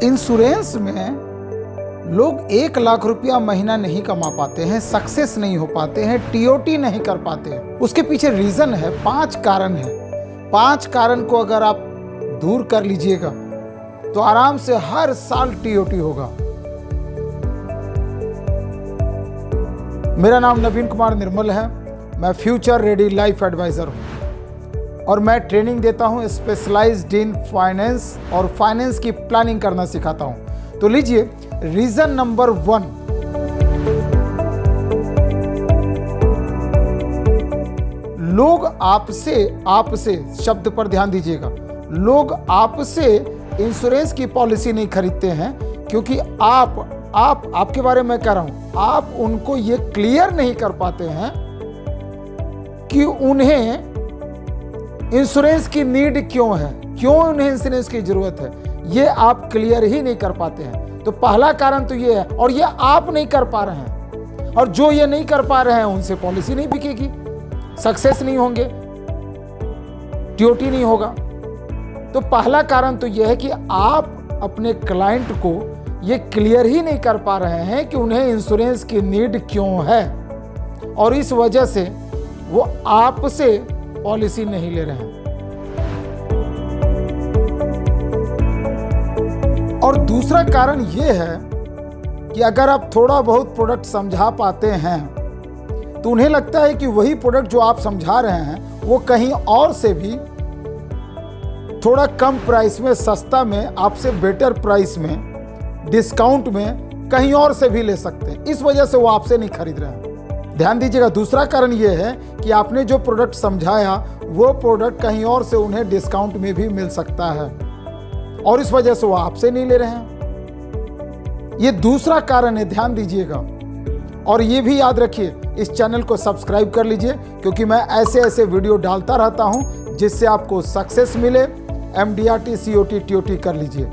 Insurance में लोग 1 लाख रुपया महीना नहीं कमा पाते हैं, सक्सेस नहीं हो पाते हैं, टीओटी नहीं कर पाते हैं। उसके पीछे रीजन है, 5 कारण है। 5 कारण को अगर आप दूर कर लीजिएगा तो आराम से हर साल टीओटी होगा। मेरा नाम नवीन कुमार निर्मल है, मैं फ्यूचर रेडी लाइफ एडवाइजर हूं और मैं ट्रेनिंग देता हूं स्पेशलाइज्ड इन फाइनेंस और फाइनेंस की प्लानिंग करना सिखाता हूं। तो लीजिए रीजन नंबर 1, लोग आपसे शब्द पर ध्यान दीजिएगा, लोग आपसे इंश्योरेंस की पॉलिसी नहीं खरीदते हैं क्योंकि आपके बारे में कह रहा हूं, आप उनको ये क्लियर नहीं कर पाते हैं कि उन्हें इंश्योरेंस की नीड क्यों है, क्यों उन्हें इंश्योरेंस की जरूरत है, ये आप क्लियर ही नहीं कर पाते हैं। तो पहला कारण तो ये है, और ये आप नहीं कर पा रहे हैं, और जो ये नहीं कर पा रहे हैं उनसे पॉलिसी नहीं बिकेगी, सक्सेस नहीं होंगे, टीओटी नहीं होगा। तो पहला कारण तो ये है कि आप अपने क्लाइंट को ये क्लियर ही नहीं कर पा रहे हैं कि उन्हें इंश्योरेंस की नीड क्यों है, और इस वजह से वो आपसे पॉलिसी नहीं ले रहे हैं। और दूसरा कारण ये है कि अगर आप थोड़ा बहुत प्रोडक्ट समझा पाते हैं तो उन्हें लगता है कि वही प्रोडक्ट जो आप समझा रहे हैं वो कहीं और से भी थोड़ा कम प्राइस में, सस्ता में, आपसे बेटर प्राइस में, डिस्काउंट में कहीं और से भी ले सकते हैं। इस वजह से वो आपसे नहीं खरीद रहे हैं। ध्यान दीजिएगा, दूसरा कारण ये है कि आपने जो प्रोडक्ट समझाया वो प्रोडक्ट कहीं और से उन्हें डिस्काउंट में भी मिल सकता है और इस वजह से वो आपसे नहीं ले रहे हैं। ये दूसरा कारण है, ध्यान दीजिएगा। और ये भी याद रखिए, इस चैनल को सब्सक्राइब कर लीजिए क्योंकि मैं ऐसे वीडियो डालता रहता हूं जिससे आपको सक्सेस मिले। एमडीआरटी, सीओटी, टीओटी कर लीजिए।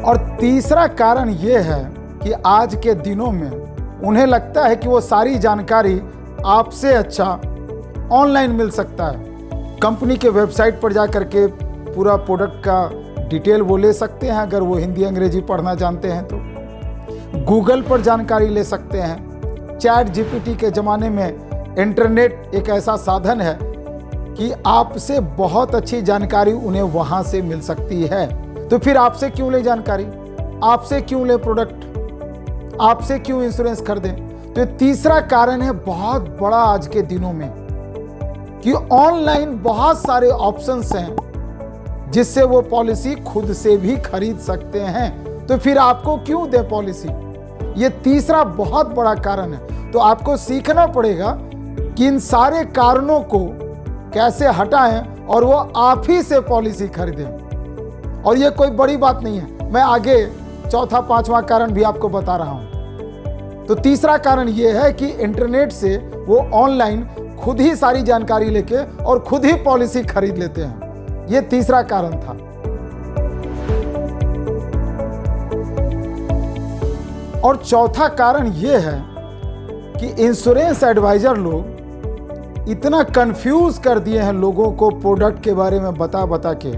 और तीसरा कारण ये है कि आज के दिनों में उन्हें लगता है कि वो सारी जानकारी आपसे अच्छा ऑनलाइन मिल सकता है। कंपनी के वेबसाइट पर जा करके पूरा प्रोडक्ट का डिटेल वो ले सकते हैं, अगर वो हिंदी अंग्रेजी पढ़ना जानते हैं तो। गूगल पर जानकारी ले सकते हैं। चैट जीपीटी के ज़माने में इंटरनेट एक ऐसा साधन है कि आपसे बहुत अच्छी जानकारी उन्हें वहाँ से मिल सकती है। तो फिर आपसे क्यों ले जानकारी, आपसे क्यों ले प्रोडक्ट, आपसे क्यों इंश्योरेंस खरीदें? तो तीसरा कारण है बहुत बड़ा आज के दिनों में कि ऑनलाइन बहुत सारे ऑप्शंस हैं जिससे वो पॉलिसी खुद से भी खरीद सकते हैं। तो फिर आपको क्यों दे पॉलिसी? ये तीसरा बहुत बड़ा कारण है। तो आपको सीखना पड़ेगा कि इन सारे कारणों को कैसे हटाएं और वो आप ही से पॉलिसी खरीदें। और ये कोई बड़ी बात नहीं है, मैं आगे चौथा पांचवा कारण भी आपको बता रहा हूं। तो तीसरा कारण ये है कि इंटरनेट से वो ऑनलाइन खुद ही सारी जानकारी लेके और खुद ही पॉलिसी खरीद लेते हैं। ये तीसरा कारण था। और चौथा कारण ये है कि इंश्योरेंस एडवाइजर लोग इतना कंफ्यूज कर दिए हैं लोगों को प्रोडक्ट के बारे में बता के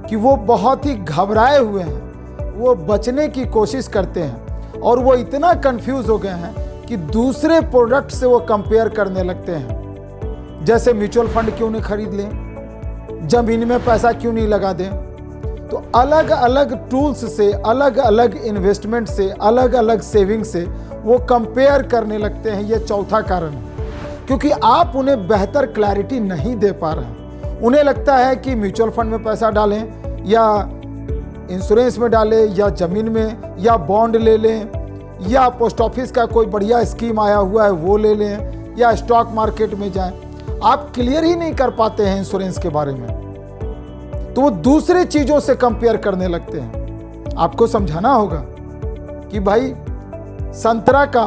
कि वो बहुत ही घबराए हुए हैं, वो बचने की कोशिश करते हैं और वो इतना कंफ्यूज हो गए हैं कि दूसरे प्रोडक्ट से वो कंपेयर करने लगते हैं। जैसे म्यूचुअल फंड क्यों नहीं खरीद लें, जमीन में पैसा क्यों नहीं लगा दें। तो अलग अलग टूल्स से, अलग अलग इन्वेस्टमेंट से, अलग अलग सेविंग से वो कंपेयर करने लगते हैं। ये चौथा कारण है, क्योंकि आप उन्हें बेहतर क्लैरिटी नहीं दे पा रहे हैं। उन्हें लगता है कि म्यूचुअल फंड में पैसा डालें या इंश्योरेंस में डालें या ज़मीन में या बॉन्ड ले लें या पोस्ट ऑफिस का कोई बढ़िया स्कीम आया हुआ है वो ले लें या स्टॉक मार्केट में जाएं। आप क्लियर ही नहीं कर पाते हैं इंश्योरेंस के बारे में, तो वो दूसरे चीज़ों से कंपेयर करने लगते हैं। आपको समझाना होगा कि भाई संतरा का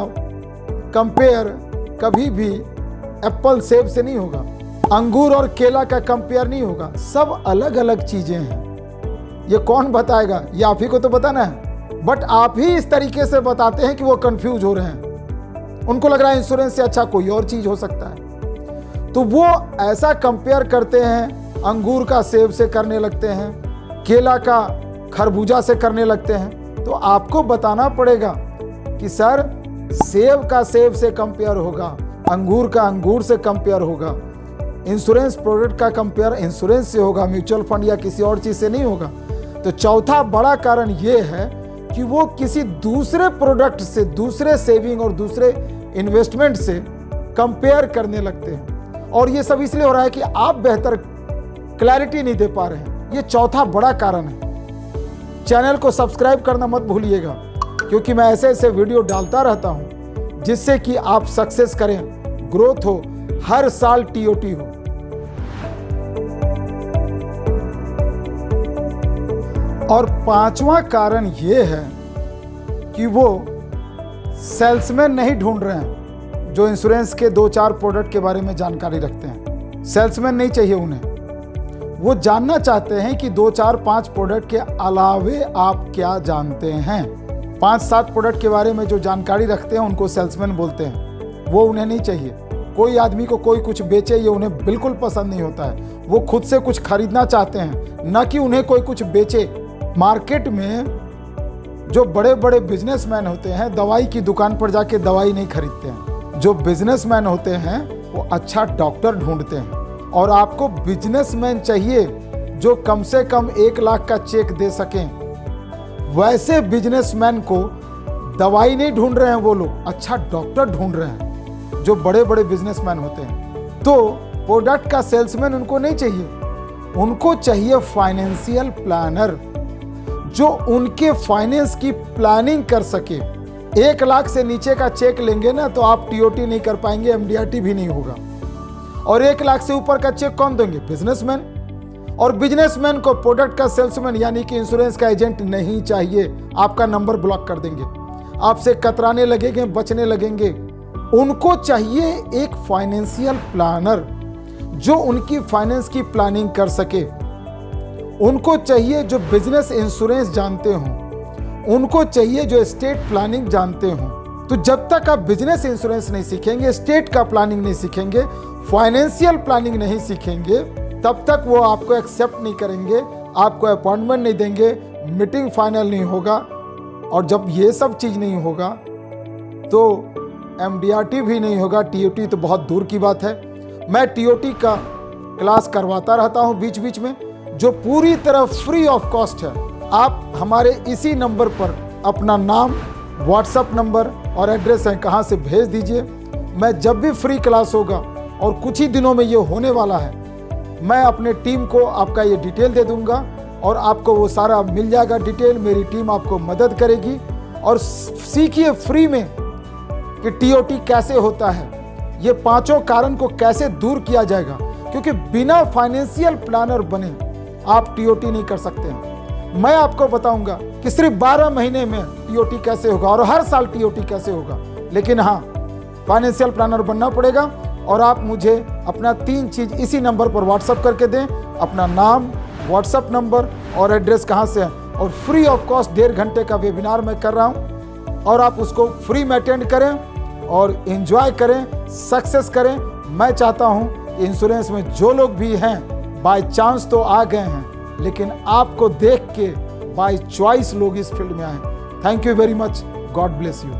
कंपेयर कभी भी एप्पल सेब से नहीं होगा, अंगूर और केला का कंपेयर नहीं होगा। सब अलग अलग चीज़ें हैं। ये कौन बताएगा? ये आप ही को तो बताना है, बट आप ही इस तरीके से बताते हैं कि वो कंफ्यूज हो रहे हैं। उनको लग रहा है इंश्योरेंस से अच्छा कोई और चीज़ हो सकता है। तो वो ऐसा कंपेयर करते हैं अंगूर का सेब से करने लगते हैं, केला का खरबूजा से करने लगते हैं, तो आपको बताना पड़ेगा कि सर सेब का सेब से कंपेयर होगा, अंगूर का अंगूर से कंपेयर होगा, इंश्योरेंस प्रोडक्ट का कंपेयर इंश्योरेंस से होगा, म्यूचुअल फंड या किसी और चीज़ से नहीं होगा। तो चौथा बड़ा कारण ये है कि वो किसी दूसरे प्रोडक्ट से, दूसरे सेविंग और दूसरे इन्वेस्टमेंट से कंपेयर करने लगते हैं, और ये सब इसलिए हो रहा है कि आप बेहतर क्लैरिटी नहीं दे पा रहे हैं। ये चौथा बड़ा कारण है। चैनल को सब्सक्राइब करना मत भूलिएगा, क्योंकि मैं ऐसे ऐसे वीडियो डालता रहता हूं जिससे कि आप सक्सेस करें, ग्रोथ हो, हर साल टीओटी हो। और पांचवा कारण ये है कि वो सेल्समैन नहीं ढूंढ रहे हैं जो इंश्योरेंस के 2-4 प्रोडक्ट के बारे में जानकारी रखते हैं। सेल्समैन नहीं चाहिए उन्हें, वो जानना चाहते हैं कि 2-4-5 प्रोडक्ट के अलावे आप क्या जानते हैं। 5-7 प्रोडक्ट के बारे में जो जानकारी रखते हैं उनको सेल्समैन बोलते हैं। वो उन्हें नहीं चाहिए। कोई आदमी को कोई कुछ बेचे ये उन्हें बिल्कुल पसंद नहीं होता है। वो खुद से कुछ खरीदना चाहते हैं, न कि उन्हें कोई कुछ बेचे। मार्केट में जो बड़े बड़े बिजनेसमैन होते हैं दवाई की दुकान पर जाके दवाई नहीं खरीदते हैं। जो बिजनेसमैन होते हैं वो अच्छा डॉक्टर ढूंढते हैं। और आपको बिजनेसमैन चाहिए जो कम से कम 1 लाख का चेक दे सकें। वैसे बिजनेसमैन को दवाई नहीं ढूंढ रहे हैं वो लोग, अच्छा डॉक्टर ढूंढ रहे हैं जो बड़े बड़े बिजनेसमैन होते हैं। तो प्रोडक्ट का सेल्समैन उनको नहीं चाहिए, उनको चाहिए फाइनेंशियल प्लानर जो उनके फाइनेंस की प्लानिंग कर सके। 1 लाख से नीचे का चेक लेंगे ना तो आप टीओटी नहीं कर पाएंगे, एमडीआरटी भी नहीं होगा। और 1 लाख से ऊपर का चेक कौन देंगे? बिजनेसमैन। और बिजनेसमैन को प्रोडक्ट का सेल्समैन यानी कि इंश्योरेंस का एजेंट नहीं चाहिए, आपका नंबर ब्लॉक कर देंगे, आपसे कतराने लगेंगे, बचने लगेंगे। उनको चाहिए एक फाइनेंशियल प्लानर जो उनकी फाइनेंस की प्लानिंग कर सके। उनको चाहिए जो बिजनेस इंश्योरेंस जानते हों, उनको चाहिए जो स्टेट प्लानिंग जानते हों। तो जब तक आप बिजनेस इंश्योरेंस नहीं सीखेंगे, स्टेट का प्लानिंग नहीं सीखेंगे, फाइनेंशियल प्लानिंग नहीं सीखेंगे, तब तक वो आपको एक्सेप्ट नहीं करेंगे, आपको अपॉइंटमेंट नहीं देंगे, मीटिंग फाइनल नहीं होगा। और जब ये सब चीज़ नहीं होगा तो एमडीआरटी भी नहीं होगा, टीओटी तो बहुत दूर की बात है। मैं टीओटी का क्लास करवाता रहता हूँ बीच बीच में, जो पूरी तरह फ्री ऑफ कॉस्ट है। आप हमारे इसी नंबर पर अपना नाम, व्हाट्सएप नंबर और एड्रेस है कहाँ से भेज दीजिए। मैं जब भी फ्री क्लास होगा, और कुछ ही दिनों में ये होने वाला है, मैं अपने टीम को आपका ये डिटेल दे दूंगा और आपको वो सारा मिल जाएगा डिटेल। मेरी टीम आपको मदद करेगी और सीखिए फ्री में कि टीओटी कैसे होता है, ये 5 कारण को कैसे दूर किया जाएगा। क्योंकि बिना फाइनेंशियल प्लानर बने आप टीओटी नहीं कर सकते हैं। मैं आपको बताऊंगा कि सिर्फ 12 महीने में टीओटी कैसे होगा और हर साल टीओटी कैसे होगा। लेकिन हाँ, फाइनेंशियल प्लानर बनना पड़ेगा। और आप मुझे अपना 3 चीज़ इसी नंबर पर व्हाट्सअप करके दें, अपना नाम, व्हाट्सअप नंबर और एड्रेस कहाँ से है। और फ्री ऑफ कॉस्ट 1.5 घंटे का वेबिनार मैं कर रहा हूँ और आप उसको फ्री में अटेंड करें और एंजॉय करें, सक्सेस करें। मैं चाहता हूँ इंश्योरेंस में जो लोग भी हैं बाय चांस तो आ गए हैं, लेकिन आपको देख के बाय चॉइस लोग इस फील्ड में आए। Thank you very much, God bless you.